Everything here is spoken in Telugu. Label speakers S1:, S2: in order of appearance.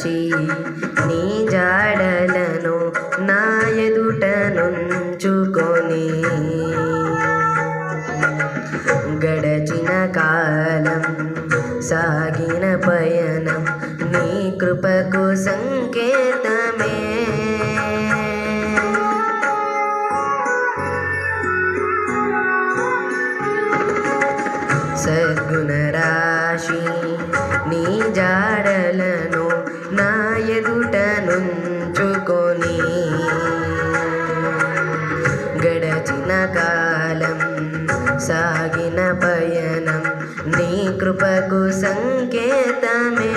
S1: రాశి నీ జాడలను నా ఎదుట నుంచుకొని గడచిన కాలం సాగిన పయనం నీ కృపకు సంకేతమే సద్గుణ రాశి నీ జాడలను నా ఎదుట నుంచుకొని గడచిన కాలం సాగిన పయనం నీ కృపకు సంకేతమే